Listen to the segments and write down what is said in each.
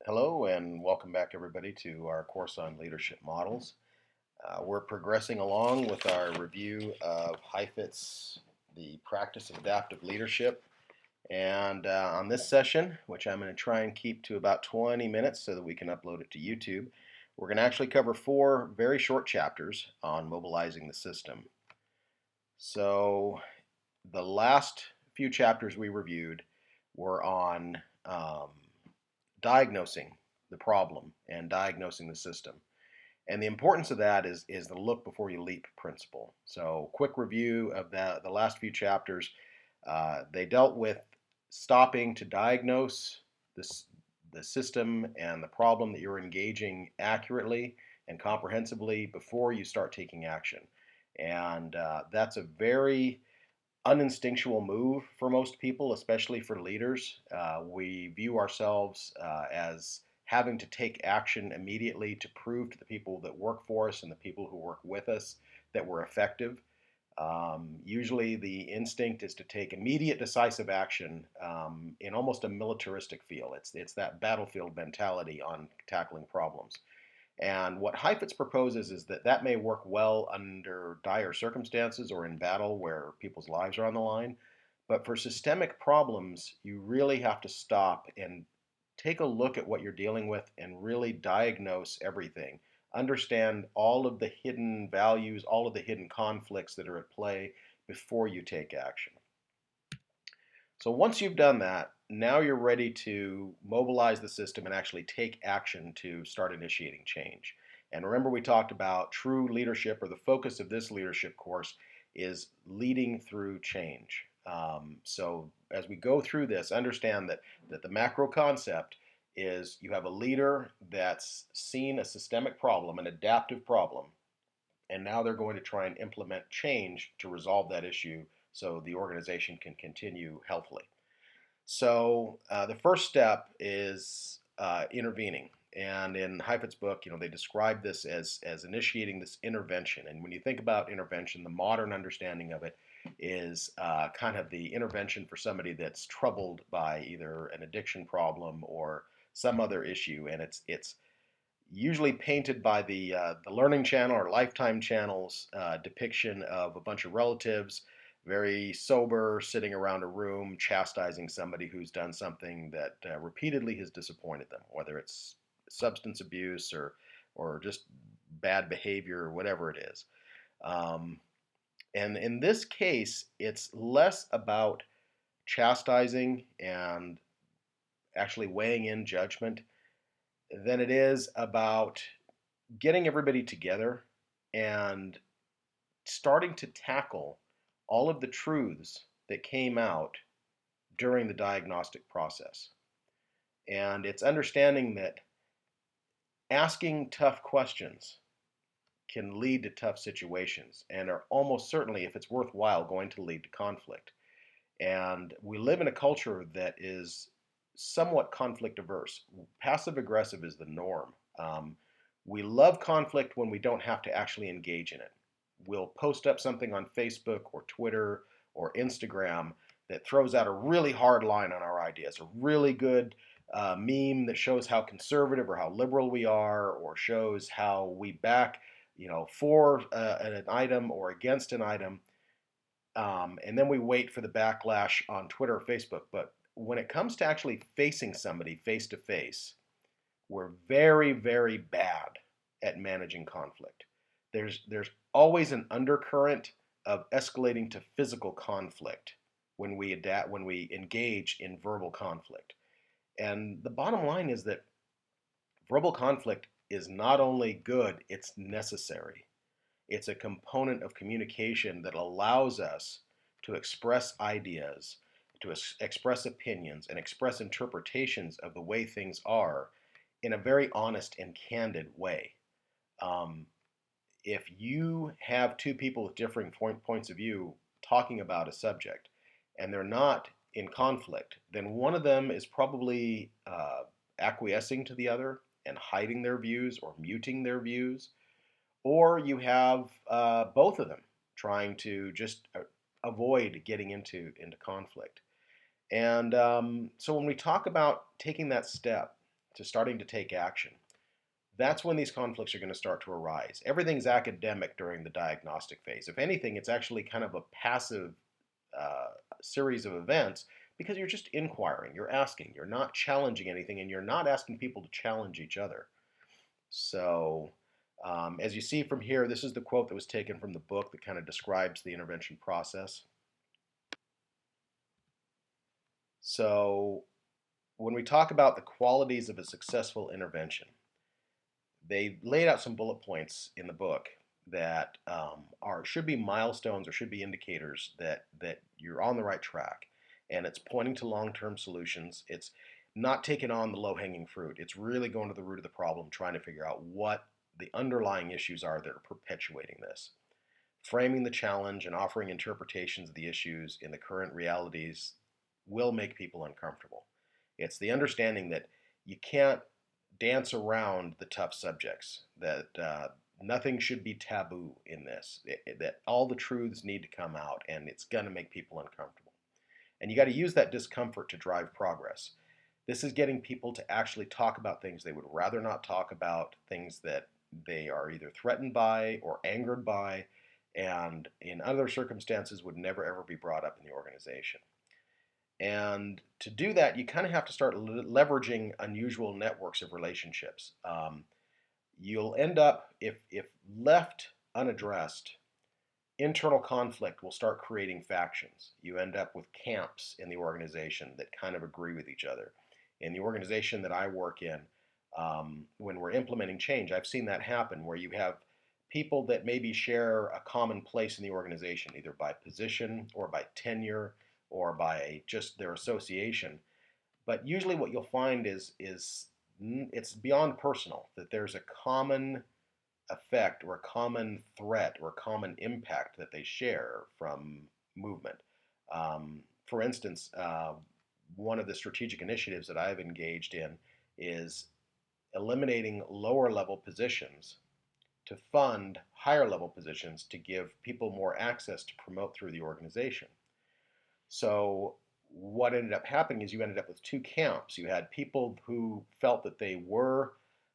Hello and welcome back everybody to our course on leadership models. We're progressing along with our review of Heifetz's The Practice of Adaptive Leadership. And on this session, which I'm going to try and keep to about 20 minutes so that we can upload it to YouTube, we're going to actually cover 4 very short chapters on mobilizing the system. So the last few chapters we reviewed were on diagnosing the problem and diagnosing the system. And the importance of that is the look before you leap principle. So, quick review of the last few chapters. They dealt with stopping to diagnose this, the system and the problem that you're engaging accurately and comprehensively before you start taking action. And that's a very uninstinctual move for most people, especially for leaders. We view ourselves as having to take action immediately to prove to the people that work for us and the people who work with us that we're effective. Usually, the instinct is to take immediate, decisive action in almost a militaristic feel. It's that battlefield mentality on tackling problems. And what Heifetz proposes is that that may work well under dire circumstances or in battle where people's lives are on the line. But for systemic problems, you really have to stop and take a look at what you're dealing with and really diagnose everything. Understand all of the hidden values, all of the hidden conflicts that are at play before you take action. So once you've done that, now you're ready to mobilize the system and actually take action to start initiating change. And remember, we talked about true leadership, or the focus of this leadership course is leading through change. So as we go through this, understand that the macro concept is you have a leader that's seen a systemic problem, an adaptive problem, and now they're going to try and implement change to resolve that issue so the organization can continue healthily. So the first step is intervening. And in Heifetz's book, they describe this as initiating this intervention. And when you think about intervention, the modern understanding of it is kind of the intervention for somebody that's troubled by either an addiction problem or some other issue. And it's usually painted by the Learning Channel or Lifetime Channel's depiction of a bunch of relatives, very sober, sitting around a room, chastising somebody who's done something that repeatedly has disappointed them, whether it's substance abuse or just bad behavior or whatever it is. Um, and in this case, it's less about chastising and actually weighing in judgment than it is about getting everybody together and starting to tackle all of the truths that came out during the diagnostic process. And it's understanding that asking tough questions can lead to tough situations and are almost certainly, if it's worthwhile, going to lead to conflict. And we live in a culture that is somewhat conflict averse. Passive aggressive is the norm. We love conflict when we don't have to actually engage in it. We'll post up something on Facebook or Twitter or Instagram that throws out a really hard line on our ideas, a really good meme that shows how conservative or how liberal we are, or shows how we back, for an item or against an item, and then we wait for the backlash on Twitter or Facebook. But when it comes to actually facing somebody face to face, we're very, very bad at managing conflict. There's always an undercurrent of escalating to physical conflict when we engage in verbal conflict. And the bottom line is that verbal conflict is not only good, it's necessary. It's a component of communication that allows us to express ideas, to express opinions, and express interpretations of the way things are in a very honest and candid way. Um, if you have two people with differing points of view talking about a subject and they're not in conflict, then one of them is probably acquiescing to the other and hiding their views or muting their views, or you have both of them trying to just avoid getting into conflict. And so when we talk about taking that step to starting to take action, that's when these conflicts are going to start to arise. Everything's academic during the diagnostic phase. If anything, it's actually kind of a passive uh, series of events because you're just inquiring, you're asking, you're not challenging anything, and you're not asking people to challenge each other. So, as you see from here, this is the quote that was taken from the book that kind of describes the intervention process. So, when we talk about the qualities of a successful intervention, they laid out some bullet points in the book that are should be milestones or should be indicators that you're on the right track, and it's pointing to long-term solutions. It's not taking on the low-hanging fruit. It's really going to the root of the problem, trying to figure out what the underlying issues are that are perpetuating this. Framing the challenge and offering interpretations of the issues in the current realities will make people uncomfortable. It's the understanding that you can't dance around the tough subjects, that nothing should be taboo in this, that all the truths need to come out, and it's going to make people uncomfortable. And you got to use that discomfort to drive progress. This is getting people to actually talk about things they would rather not talk about, things that they are either threatened by or angered by, and in other circumstances would never ever be brought up in the organization. And to do that, you kind of have to start leveraging unusual networks of relationships. You'll end up, if left unaddressed, internal conflict will start creating factions. You end up with camps in the organization that kind of agree with each other. In the organization that I work in, when we're implementing change, I've seen that happen where you have people that maybe share a common place in the organization, either by position or by tenure or by just their association. But usually, what you'll find is it's beyond personal. That there's a common effect or a common threat or a common impact that they share from movement. For instance, one of the strategic initiatives that I've engaged in is eliminating lower level positions to fund higher level positions to give people more access to promote through the organization. So what ended up happening is you ended up with two camps. You had people who felt that they were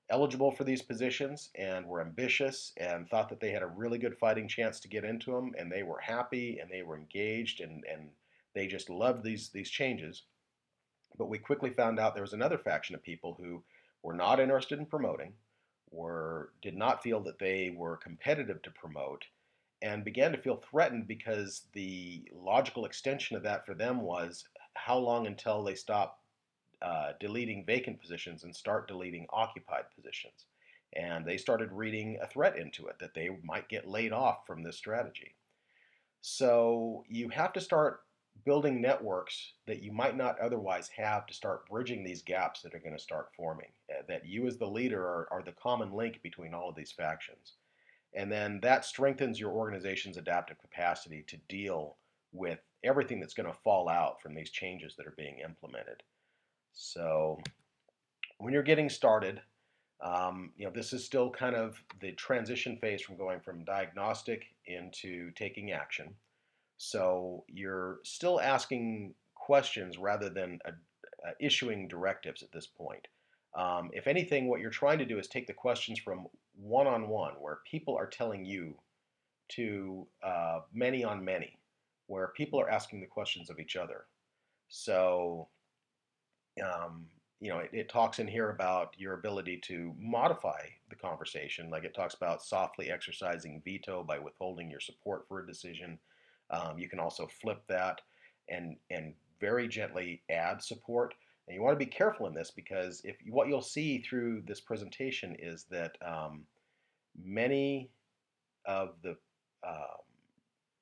eligible for these positions and were ambitious and thought that they had a really good fighting chance to get into them, and they were happy and they were engaged and they just loved these changes. But we quickly found out there was another faction of people who were not interested in promoting, did not feel that they were competitive to promote, and began to feel threatened because the logical extension of that for them was how long until they stop deleting vacant positions and start deleting occupied positions. And they started reading a threat into it that they might get laid off from this strategy. So you have to start building networks that you might not otherwise have to start bridging these gaps that are going to start forming. That you, as the leader, are the common link between all of these factions. And then that strengthens your organization's adaptive capacity to deal with everything that's going to fall out from these changes that are being implemented. So when you're getting started, this is still kind of the transition phase from going from diagnostic into taking action. So you're still asking questions rather than issuing directives at this point. If anything, what you're trying to do is take the questions from one-on-one, where people are telling you, to many on many, where people are asking the questions of each other. So it talks in here about your ability to modify the conversation. Like it talks about softly exercising veto by withholding your support for a decision. You can also flip that and very gently add support. And you want to be careful in this because if what you'll see through this presentation is that many of the um,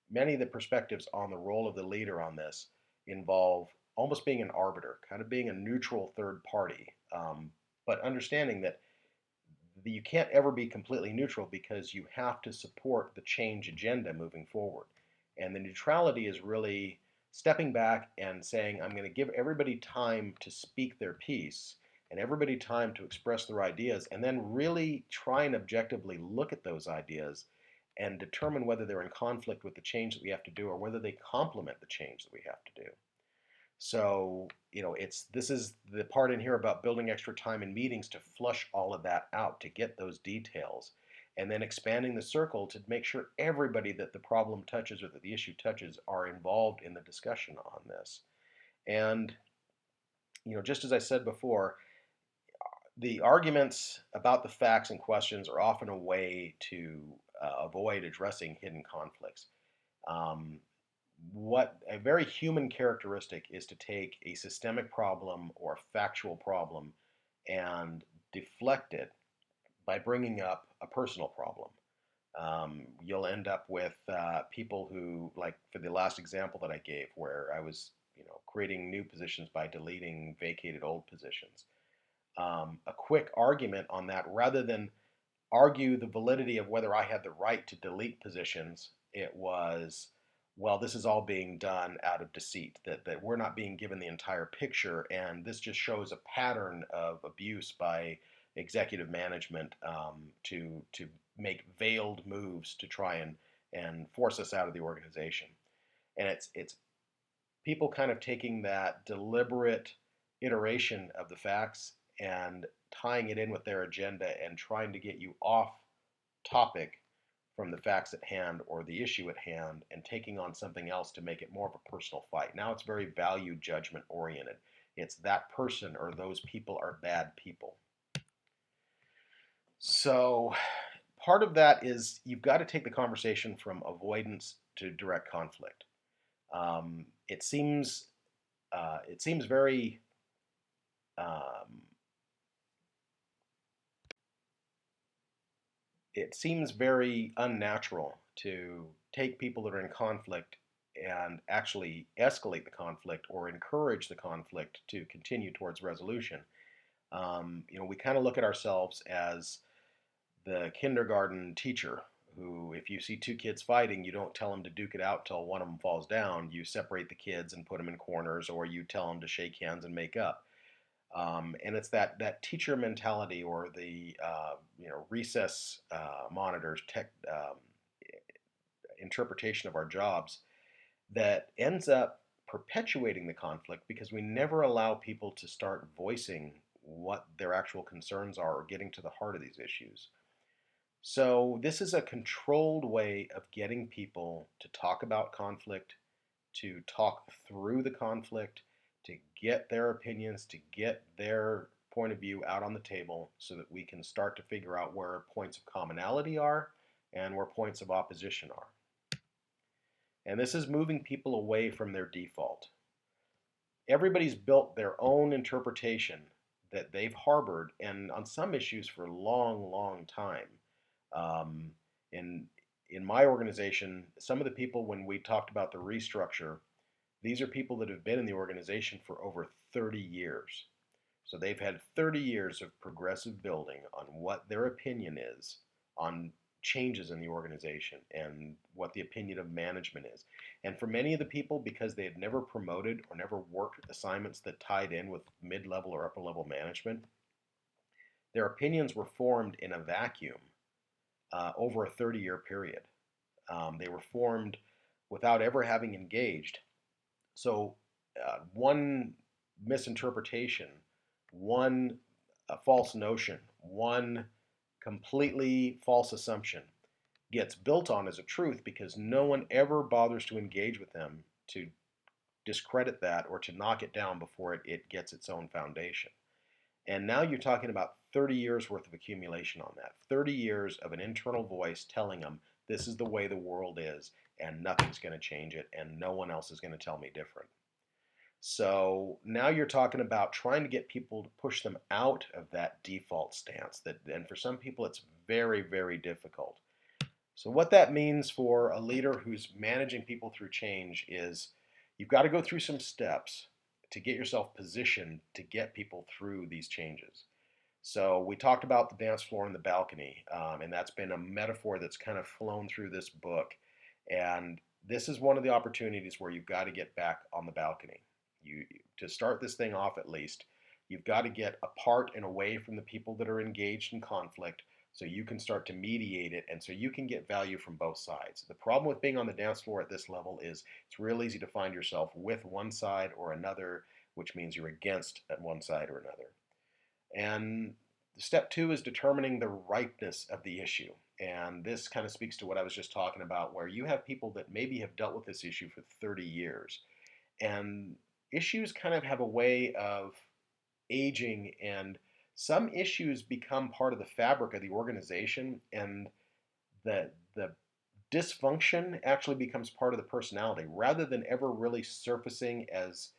many of the perspectives on the role of the leader on this involve almost being an arbiter, kind of being a neutral third party, but understanding that you can't ever be completely neutral because you have to support the change agenda moving forward. And the neutrality is really stepping back and saying, I'm going to give everybody time to speak their piece and everybody time to express their ideas, and then really try and objectively look at those ideas and determine whether they're in conflict with the change that we have to do or whether they complement the change that we have to do. So, this is the part in here about building extra time in meetings to flush all of that out, to get those details, and then expanding the circle to make sure everybody that the problem touches or that the issue touches are involved in the discussion on this. And, just as I said before, the arguments about the facts and questions are often a way to avoid addressing hidden conflicts. Um, what a very human characteristic is to take a systemic problem or a factual problem and deflect it by bringing up a personal problem. You'll end up with people who, like for the last example that I gave, where I was, creating new positions by deleting vacated old positions. A quick argument on that, rather than argue the validity of whether I had the right to delete positions, it was, well, this is all being done out of deceit, that we're not being given the entire picture, and this just shows a pattern of abuse by executive management to make veiled moves to try and force us out of the organization. And it's people kind of taking that deliberate iteration of the facts and tying it in with their agenda and trying to get you off topic from the facts at hand or the issue at hand and taking on something else to make it more of a personal fight. Now it's very value judgment oriented. It's that person or those people are bad people. So part of that is you've got to take the conversation from avoidance to direct conflict. Um, it seems it seems very um, it seems very unnatural to take people that are in conflict and actually escalate the conflict or encourage the conflict to continue towards resolution. We kind of look at ourselves as the kindergarten teacher who, if you see two kids fighting, you don't tell them to duke it out till one of them falls down. You separate the kids and put them in corners, or you tell them to shake hands and make up. And it's that teacher mentality or the recess monitors tech interpretation of our jobs that ends up perpetuating the conflict because we never allow people to start voicing what their actual concerns are or getting to the heart of these issues. So this is a controlled way of getting people to talk about conflict, to talk through the conflict, to get their opinions, to get their point of view out on the table so that we can start to figure out where points of commonality are and where points of opposition are. And this is moving people away from their default. Everybody's built their own interpretation that they've harbored, and on some issues for a long, long time. Um, in in my organization, some of the people, when we talked about the restructure, these are people that have been in the organization for over 30 years. So they've had 30 years of progressive building on what their opinion is on changes in the organization and what the opinion of management is. And for many of the people, because they had never promoted or never worked assignments that tied in with mid-level or upper-level management, their opinions were formed in a vacuum over a 30-year period. They were formed without ever having engaged. So one misinterpretation, one false notion, one completely false assumption gets built on as a truth because no one ever bothers to engage with them to discredit that or to knock it down before it gets its own foundation. And now you're talking about 30 years worth of accumulation on that. 30 years of an internal voice telling them this is the way the world is and nothing's going to change it and no one else is going to tell me different. So now you're talking about trying to get people to push them out of that default stance. And for some people, it's very, very difficult. So what that means for a leader who's managing people through change is you've got to go through some steps to get yourself positioned to get people through these changes. So we talked about the dance floor and the balcony, and that's been a metaphor that's kind of flown through this book. And this is one of the opportunities where you've got to get back on the balcony. To start this thing off at least, you've got to get apart and away from the people that are engaged in conflict so you can start to mediate it, and so you can get value from both sides. The problem with being on the dance floor at this level is it's real easy to find yourself with one side or another, which means you're against at one side or another. And step two is determining the ripeness of the issue. And this kind of speaks to what I was just talking about, where you have people that maybe have dealt with this issue for 30 years. And issues kind of have a way of aging, and some issues become part of the fabric of the organization, and the dysfunction actually becomes part of the personality rather than ever really surfacing as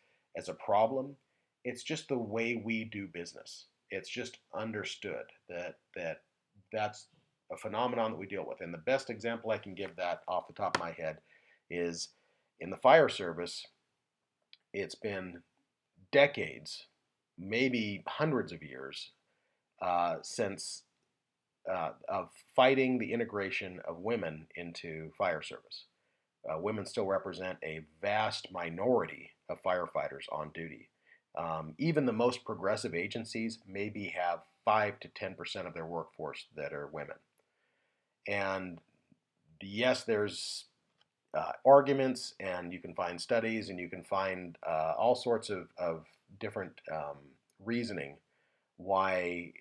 a problem. It's just the way we do business. It's just understood that's a phenomenon that we deal with. And the best example I can give that off the top of my head is in the fire service. It's been decades, maybe hundreds of years, since of fighting the integration of women into fire service. Women still represent a vast minority of firefighters on duty. Even the most progressive agencies maybe have 5 to 10% of their workforce that are women. And yes, there's arguments, and you can find studies, and you can find all sorts of different reasoning why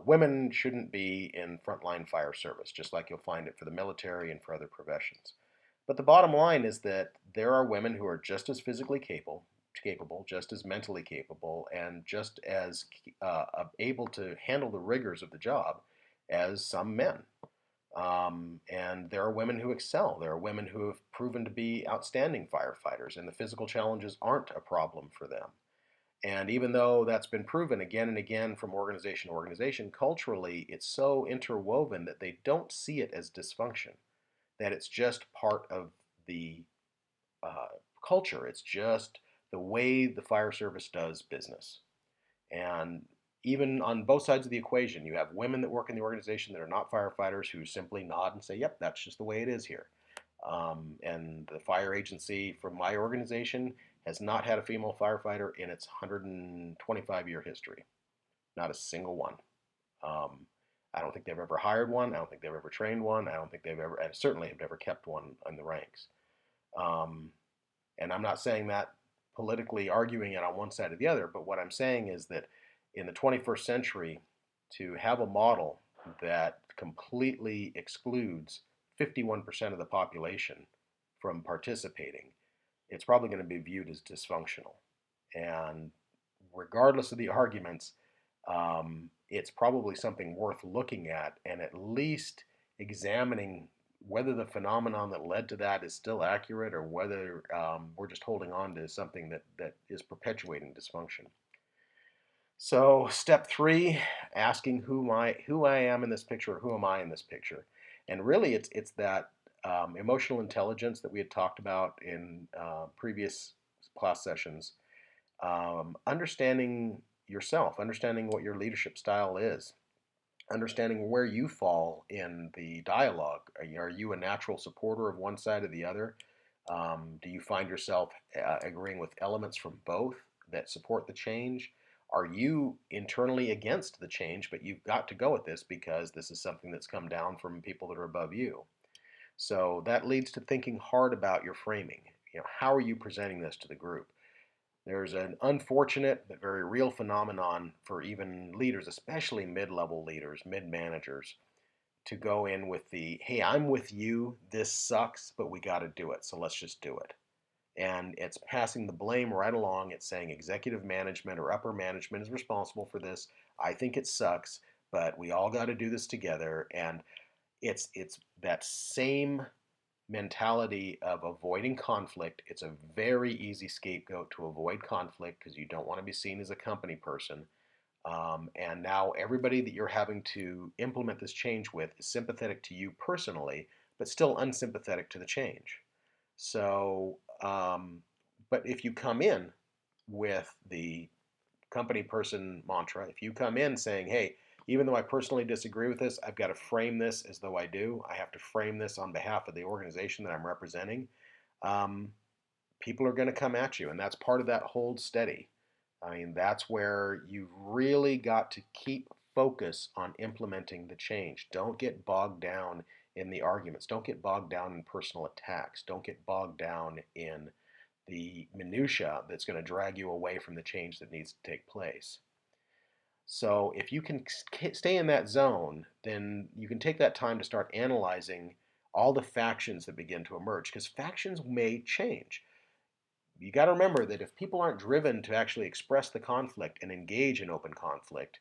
women shouldn't be in frontline fire service, just like you'll find it for the military and for other professions. But the bottom line is that there are women who are just as physically capable, just as mentally capable, and just as able to handle the rigors of the job as some men. And there are women who excel. There are women who have proven to be outstanding firefighters, and the physical challenges aren't a problem for them. And even though that's been proven again and again from organization to organization, culturally it's so interwoven that they don't see it as dysfunction, that it's just part of the uh, culture. It's just the way the fire service does business. And even on both sides of the equation, you have women that work in the organization that are not firefighters who simply nod and say, yep, that's just the way it is here. And the fire agency from my organization has not had a female firefighter in its 125-year history. Not a single one. Um, I don't think they've ever hired one. I don't think they've ever trained one. I don't think they've ever, and certainly have never kept one in the ranks. Um, and I'm not saying that politically arguing it on one side or the other, but what I'm saying is that in the 21st century, to have a model that completely excludes 51% of the population from participating, it's probably going to be viewed as dysfunctional. And regardless of the arguments, it's probably something worth looking at and at least examining whether the phenomenon that led to that is still accurate, or whether we're just holding on to something that is perpetuating dysfunction. So step three, asking who I am in this picture, or who am I in this picture, and really it's that emotional intelligence that we had talked about in previous class sessions. Understanding yourself, understanding what your leadership style is, understanding where you fall in the dialogue. Are you a natural supporter of one side or the other? Do you find yourself agreeing with elements from both that support the change? Are you internally against the change, but you've got to go with this because this is something that's come down from people that are above you? So that leads to thinking hard about your framing. How are you presenting this to the group? There's an unfortunate but very real phenomenon for even leaders, especially mid-level leaders, mid-managers, to go in with the, hey, I'm with you, this sucks, but we got to do it, so let's just do it. And it's passing the blame right along. It's saying executive management or upper management is responsible for this. I think it sucks, but we all got to do this together. And it's that same mentality of avoiding conflict. It's a very easy scapegoat to avoid conflict because you don't want to be seen as a company person. And now everybody that you're having to implement this change with is sympathetic to you personally, but still unsympathetic to the change. So, but if you come in with the company person mantra, if you come in saying, hey, even though I personally disagree with this, I've got to frame this as though I do. I have to frame this on behalf of the organization that I'm representing. Um, People are going to come at you, and that's part of that hold steady. I mean, that's where you've really got to keep focus on implementing the change. Don't get bogged down in the arguments. Don't get bogged down in personal attacks. Don't get bogged down in the minutia that's going to drag you away from the change that needs to take place. So if you can stay in that zone, then you can take that time to start analyzing all the factions that begin to emerge, because factions may change. You got to remember that if people aren't driven to actually express the conflict and engage in open conflict,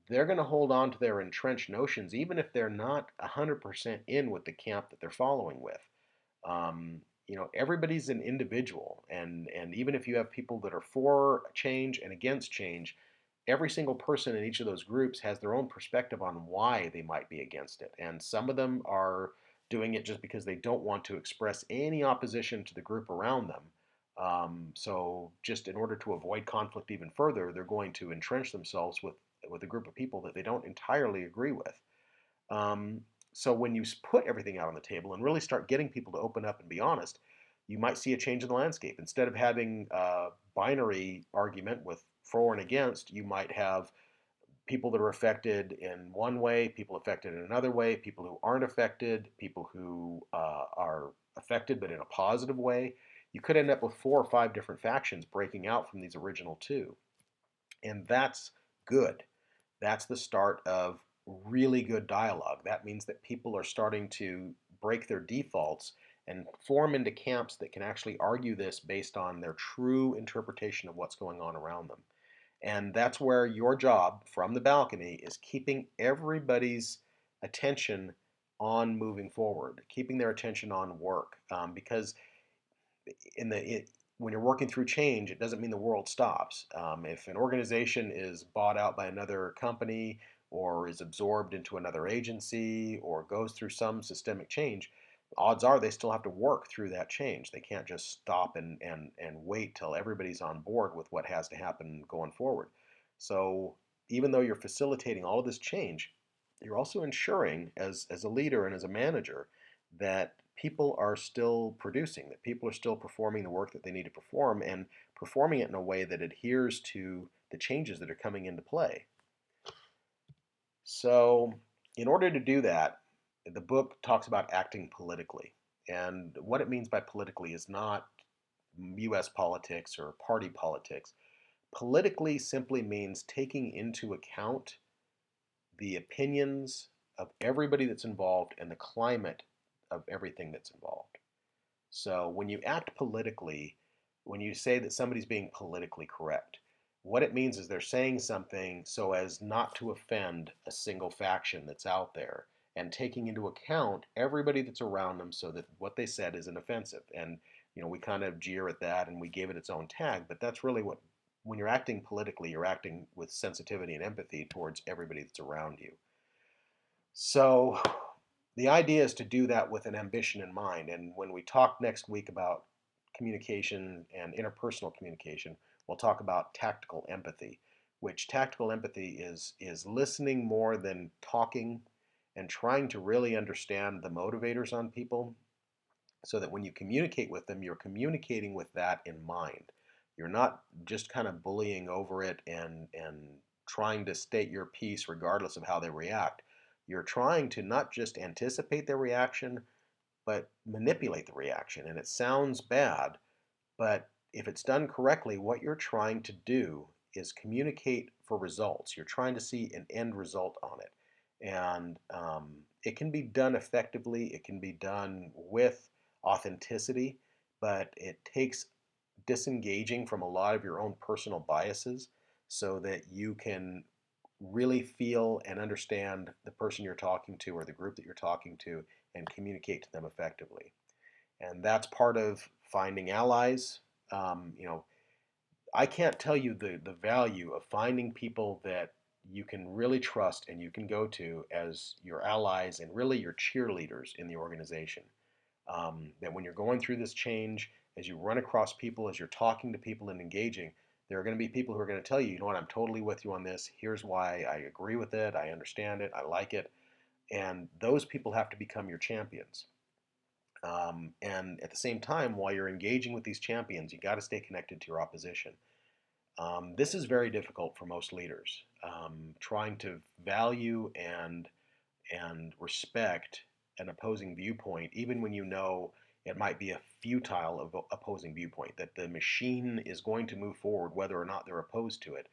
they're going to hold on to their entrenched notions, even if they're not 100% in with the camp that they're following with. Everybody's an individual, and even if you have people that are for change and against change, every single person in each of those groups has their own perspective on why they might be against it. And some of them are doing it just because they don't want to express any opposition to the group around them. So just in order to avoid conflict even further, they're going to entrench themselves with a group of people that they don't entirely agree with. Um, so when you put everything out on the table and really start getting people to open up and be honest, you might see a change in the landscape. Instead of having a binary argument with for and against, you might have people that are affected in one way, people affected in another way, people who aren't affected, people who are affected but in a positive way. You could end up with 4 or 5 different factions breaking out from these original two. And that's good. That's the start of really good dialogue. That means that people are starting to break their defaults and form into camps that can actually argue this based on their true interpretation of what's going on around them. And that's where your job from the balcony is keeping everybody's attention on moving forward, keeping their attention on work. Because when you're working through change, it doesn't mean the world stops. If an organization is bought out by another company or is absorbed into another agency or goes through some systemic change, odds are they still have to work through that change. They can't just stop and wait till everybody's on board with what has to happen going forward. So even though you're facilitating all of this change, you're also ensuring as a leader and as a manager that people are still producing, that people are still performing the work that they need to perform and performing it in a way that adheres to the changes that are coming into play. So, in order to do that, the book talks about acting politically. And what it means by politically is not US politics or party politics. Politically simply means taking into account the opinions of everybody that's involved and the climate of everything that's involved. So when you act politically, when you say that somebody's being politically correct, what it means is they're saying something so as not to offend a single faction that's out there and taking into account everybody that's around them so that what they said isn't offensive. And we kind of jeer at that and we gave it its own tag, but that's really what when you're acting politically, you're acting with sensitivity and empathy towards everybody that's around you. So the idea is to do that with an ambition in mind. And when we talk next week about communication and interpersonal communication, we'll talk about tactical empathy, which tactical empathy is listening more than talking and trying to really understand the motivators on people so that when you communicate with them, you're communicating with that in mind. You're not just kind of bullying over it and trying to state your piece regardless of how they react. You're trying to not just anticipate their reaction, but manipulate the reaction. And it sounds bad, but if it's done correctly, what you're trying to do is communicate for results. You're trying to see an end result on it. And it can be done effectively, it can be done with authenticity, but it takes disengaging from a lot of your own personal biases so that you can really feel and understand the person you're talking to or the group that you're talking to and communicate to them effectively. And that's part of finding allies. I can't tell you the value of finding people that you can really trust and you can go to as your allies and really your cheerleaders in the organization. That when you're going through this change, as you run across people, as you're talking to people and engaging, there are going to be people who are going to tell you, you know what, I'm totally with you on this. Here's why I agree with it. I understand it. I like it. And those people have to become your champions. And at the same time, while you're engaging with these champions, you got to stay connected to your opposition. This is very difficult for most leaders. Trying to value and respect an opposing viewpoint, even when you know it might be a futile opposing viewpoint, that the machine is going to move forward whether or not they're opposed to it.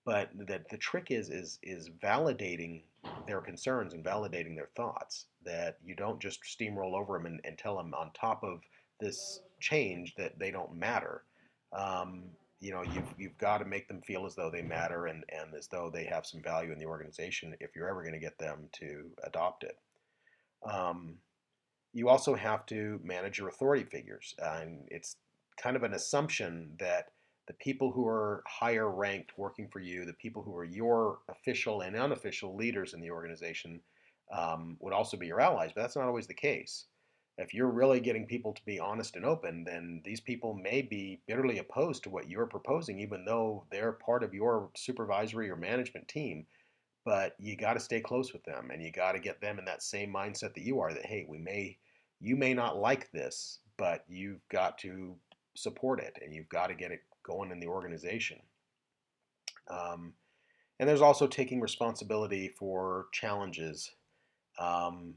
But the trick is validating their concerns and validating their thoughts. That you don't just steamroll over them and tell them on top of this change that they don't matter. Um, you've got to make them feel as though they matter and as though they have some value in the organization if you're ever going to get them to adopt it. Um, you also have to manage your authority figures. And it's kind of an assumption that the people who are higher ranked working for you, the people who are your official and unofficial leaders in the organization, would also be your allies, but that's not always the case. If you're really getting people to be honest and open, then these people may be bitterly opposed to what you're proposing, even though they're part of your supervisory or management team. But you got to stay close with them and you got to get them in that same mindset that you are, that hey, you may not like this, but you've got to support it and you've got to get it going in the organization. um, and there's also taking responsibility for challenges. um,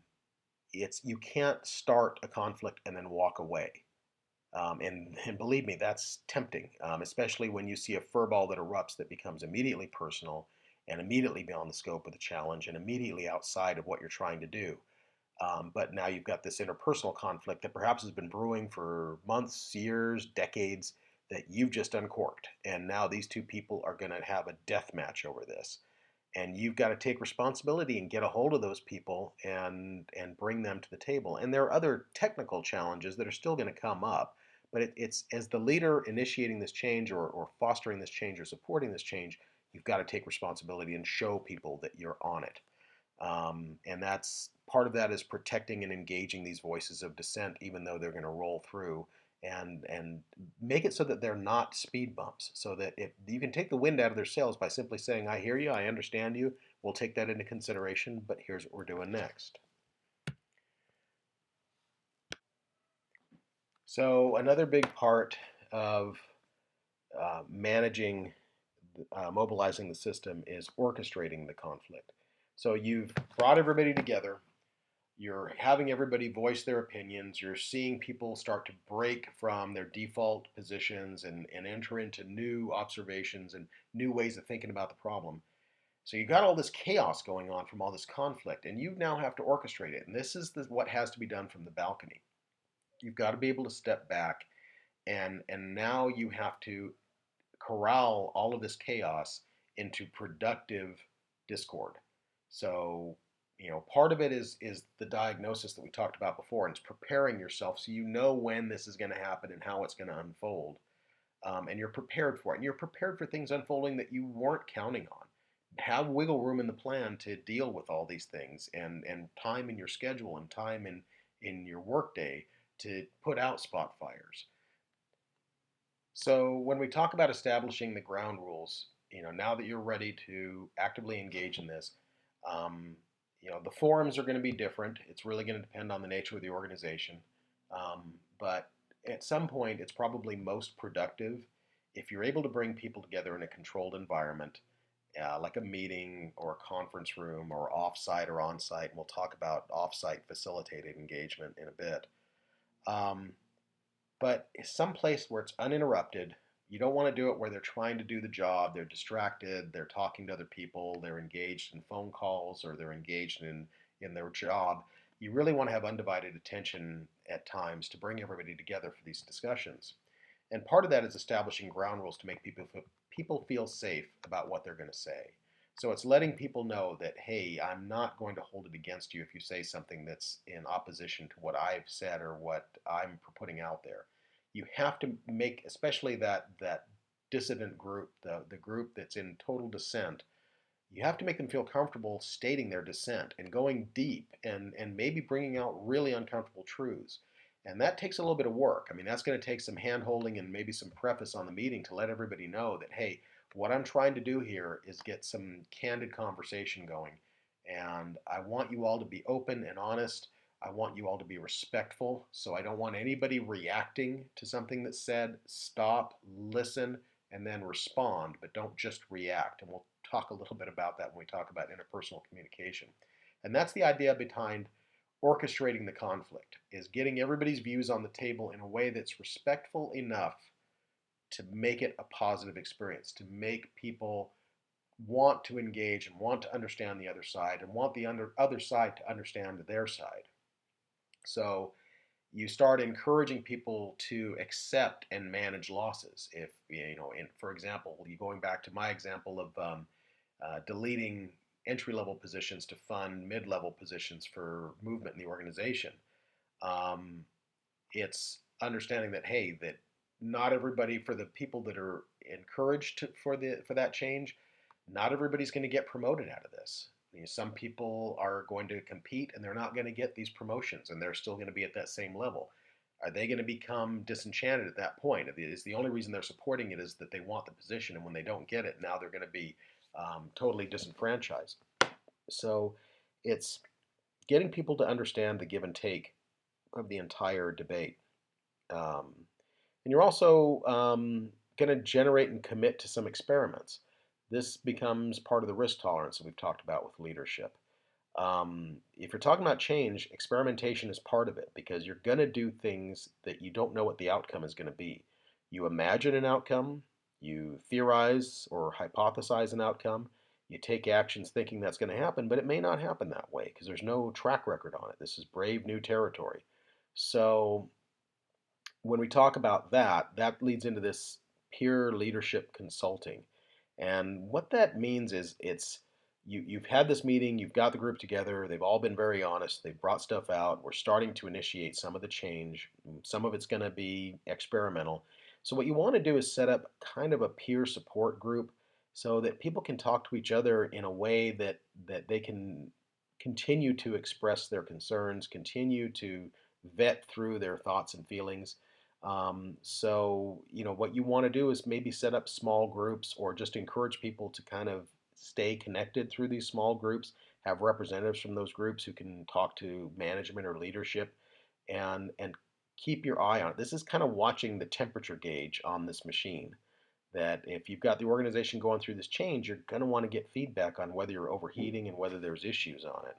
it's You can't start a conflict and then walk away. And believe me, that's tempting, especially when you see a furball that erupts that becomes immediately personal and immediately beyond the scope of the challenge and immediately outside of what you're trying to do. But now you've got this interpersonal conflict that perhaps has been brewing for months, years, decades, that you've just uncorked. And now these two people are going to have a death match over this. And you've got to take responsibility and get a hold of those people and bring them to the table. And there are other technical challenges that are still going to come up, but it's as the leader initiating this change or fostering this change or supporting this change, you've got to take responsibility and show people that you're on it. And that's part of that is protecting and engaging these voices of dissent, even though they're going to roll through, and make it so that they're not speed bumps, so that if you can take the wind out of their sails by simply saying, I hear you, I understand you, we'll take that into consideration, but here's what we're doing next. So another big part of managing, mobilizing the system is orchestrating the conflict. So you've brought everybody together. You're having everybody voice their opinions. You're seeing people start to break from their default positions and enter into new observations and new ways of thinking about the problem. So you've got all this chaos going on from all this conflict, and you now have to orchestrate it. And this is what has to be done from the balcony. You've got to be able to step back, and now you have to corral all of this chaos into productive discord. So, part of it is the diagnosis that we talked about before, and it's preparing yourself so you know when this is going to happen and how it's going to unfold, and you're prepared for it. And you're prepared for things unfolding that you weren't counting on. Have wiggle room in the plan to deal with all these things, and time in your schedule and time in your workday to put out spot fires. So when we talk about establishing the ground rules, now that you're ready to actively engage in this, um, the forums are going to be different. It's really going to depend on the nature of the organization. But at some point, it's probably most productive if you're able to bring people together in a controlled environment, like a meeting or a conference room or offsite or onsite. And we'll talk about offsite facilitated engagement in a bit. Um, but someplace where it's uninterrupted. You don't want to do it where they're trying to do the job, they're distracted, they're talking to other people, they're engaged in phone calls, or they're engaged in their job. You really want to have undivided attention at times to bring everybody together for these discussions. And part of that is establishing ground rules to make people feel safe about what they're going to say. So it's letting people know that, hey, I'm not going to hold it against you if you say something that's in opposition to what I've said or what I'm putting out there. You have to make, especially that dissident group, the group that's in total dissent, you have to make them feel comfortable stating their dissent and going deep and maybe bringing out really uncomfortable truths. And that takes a little bit of work. I mean, that's going to take some hand holding and maybe some preface on the meeting to let everybody know that, hey, what I'm trying to do here is get some candid conversation going. And I want you all to be open and honest. I want you all to be respectful. So I don't want anybody reacting to something that's said. Stop, listen, and then respond, but don't just react. And we'll talk a little bit about that when we talk about interpersonal communication. And that's the idea behind orchestrating the conflict, is getting everybody's views on the table in a way that's respectful enough to make it a positive experience, to make people want to engage and want to understand the other side and want the other side to understand their side. So you start encouraging people to accept and manage losses. If for example, you going back to my example of deleting entry-level positions to fund mid-level positions for movement in the organization, um, it's understanding that, hey, that not everybody, for the people that are encouraged for that change, not everybody's going to get promoted out of this. Some people are going to compete and they're not going to get these promotions, and they're still going to be at that same level. Are they going to become disenchanted at that point? Is the only reason they're supporting it is that they want the position, and when they don't get it, now they're going to be totally disenfranchised. So it's getting people to understand the give and take of the entire debate. Um, and you're also going to generate and commit to some experiments. This becomes part of the risk tolerance that we've talked about with leadership. If you're talking about change, experimentation is part of it, because you're going to do things that you don't know what the outcome is going to be. You imagine an outcome, you theorize or hypothesize an outcome, you take actions thinking that's going to happen, but it may not happen that way because there's no track record on it. This is brave new territory. So when we talk about that, that leads into this peer leadership consulting. And what that means is you've had this meeting, you've got the group together, they've all been very honest, they've brought stuff out, we're starting to initiate some of the change. Some of it's going to be experimental. So what you want to do is set up kind of a peer support group so that people can talk to each other in a way that they can continue to express their concerns, continue to vet through their thoughts and feelings. What you want to do is maybe set up small groups or just encourage people to kind of stay connected through these small groups, have representatives from those groups who can talk to management or leadership, and keep your eye on it. This is kind of watching the temperature gauge on this machine. That if you've got the organization going through this change, you're going to want to get feedback on whether you're overheating and whether there's issues on it.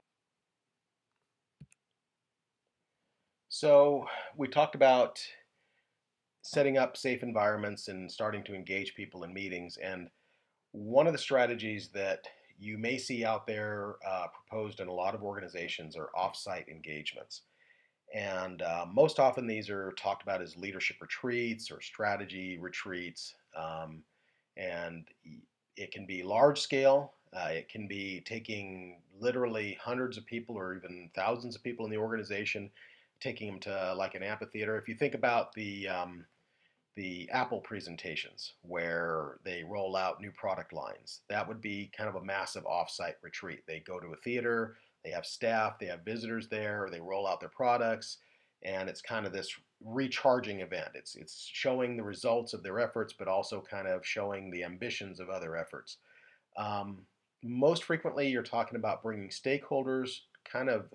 So we talked about setting up safe environments and starting to engage people in meetings. And one of the strategies that you may see out there proposed in a lot of organizations are offsite engagements. And most often these are talked about as leadership retreats or strategy retreats. And it can be large scale. It can be taking literally hundreds of people or even thousands of people in the organization, taking them to like an amphitheater. If you think about the Apple presentations where they roll out new product lines, that would be kind of a massive offsite retreat. They go to a theater, they have staff, they have visitors there, they roll out their products, and it's kind of this recharging event. It's showing the results of their efforts, but also kind of showing the ambitions of other efforts. Um, Most frequently, you're talking about bringing stakeholders kind of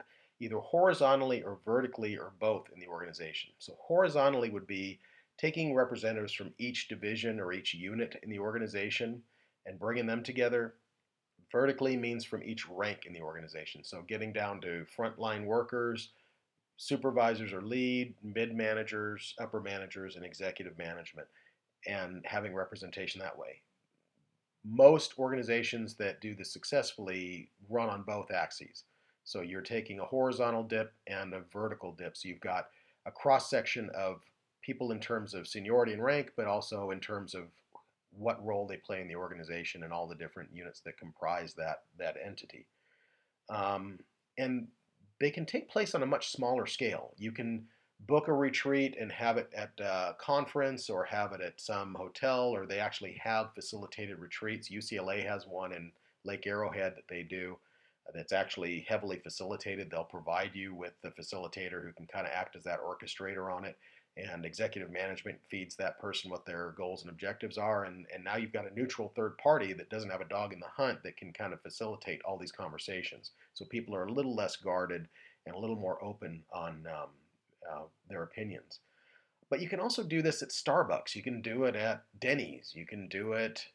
either horizontally or vertically or both in the organization. So horizontally would be taking representatives from each division or each unit in the organization and bringing them together. Vertically means from each rank in the organization. So getting down to frontline workers, supervisors or lead, mid managers, upper managers, and executive management, and having representation that way. Most organizations that do this successfully run on both axes. So you're taking a horizontal dip and a vertical dip. So you've got a cross section of people in terms of seniority and rank, but also in terms of what role they play in the organization and all the different units that comprise that entity. Um, and they can take place on a much smaller scale. You can book a retreat and have it at a conference or have it at some hotel, or they actually have facilitated retreats. UCLA has one in Lake Arrowhead that they do that's actually heavily facilitated. They'll provide you with the facilitator who can kind of act as that orchestrator on it, and executive management feeds that person what their goals and objectives are, and now you've got a neutral third party that doesn't have a dog in the hunt that can kind of facilitate all these conversations, so people are a little less guarded and a little more open on their opinions. But you can also do this at Starbucks. You can do it at Denny's. You can do it,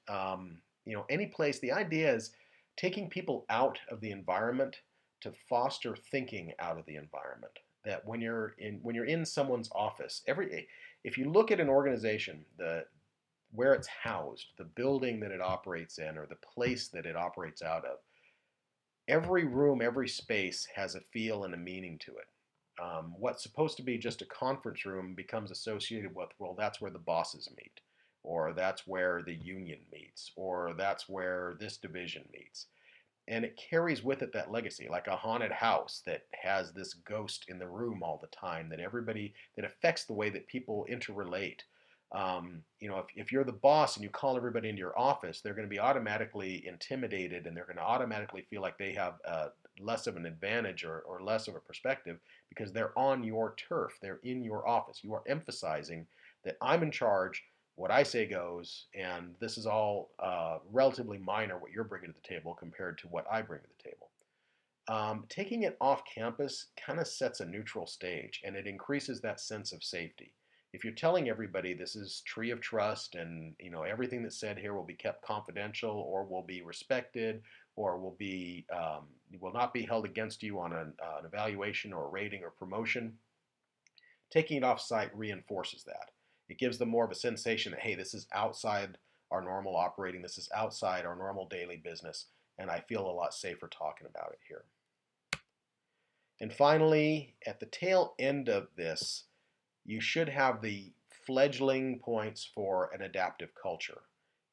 any place. The idea is taking people out of the environment to foster thinking out of the environment. That when you're in someone's office, if you look at an organization, the where it's housed, the building that it operates in, or the place that it operates out of, every room, every space has a feel and a meaning to it. What's supposed to be just a conference room becomes associated with, well, that's where the bosses meet, or that's where the union meets, or that's where this division meets. And it carries with it that legacy, like a haunted house that has this ghost in the room all the time that affects the way that people interrelate. If you're the boss and you call everybody into your office, they're going to be automatically intimidated, and they're going to automatically feel like they have less of an advantage, or less of a perspective, because they're on your turf. They're in your office. You are emphasizing that I'm in charge. What I say goes, and this is all relatively minor what you're bringing to the table compared to what I bring to the table. Taking it off campus kind of sets a neutral stage, and it increases that sense of safety. If you're telling everybody this is tree of trust, and everything that's said here will be kept confidential, or will be respected, or will not be held against you on an evaluation or a rating or promotion, taking it off site reinforces that. It gives them more of a sensation that, hey, this is outside our normal operating, this is outside our normal daily business, and I feel a lot safer talking about it here. And finally, at the tail end of this, you should have the fledgling points for an adaptive culture.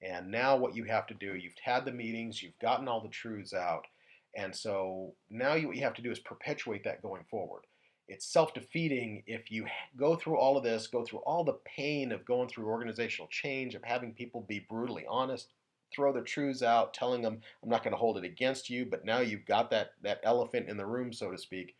And now what you have to do, you've had the meetings, you've gotten all the truths out, and so now what you have to do is perpetuate that going forward. It's self-defeating if you go through all of this, go through all the pain of going through organizational change, of having people be brutally honest, throw their truths out, telling them, I'm not going to hold it against you, but now you've got that elephant in the room, so to speak.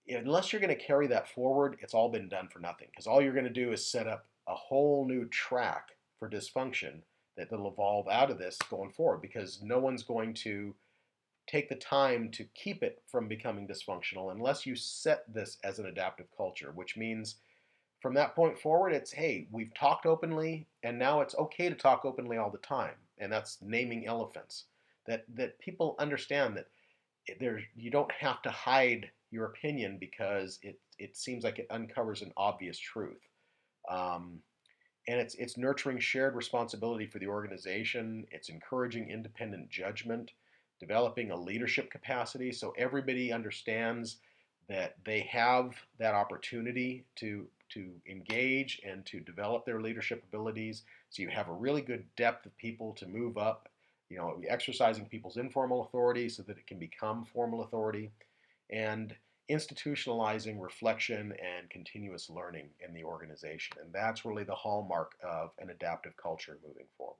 Unless you're going to carry that forward, it's all been done for nothing, because all you're going to do is set up a whole new track for dysfunction that will evolve out of this going forward, because no one's going to take the time to keep it from becoming dysfunctional unless you set this as an adaptive culture, which means from that point forward, it's, hey, we've talked openly, and now it's okay to talk openly all the time. And that's naming elephants. That people understand that you don't have to hide your opinion because it seems like it uncovers an obvious truth. Um, and it's nurturing shared responsibility for the organization. It's encouraging independent judgment, developing a leadership capacity so everybody understands that they have that opportunity to engage and to develop their leadership abilities. So you have a really good depth of people to move up, exercising people's informal authority so that it can become formal authority, and institutionalizing reflection and continuous learning in the organization. And that's really the hallmark of an adaptive culture moving forward.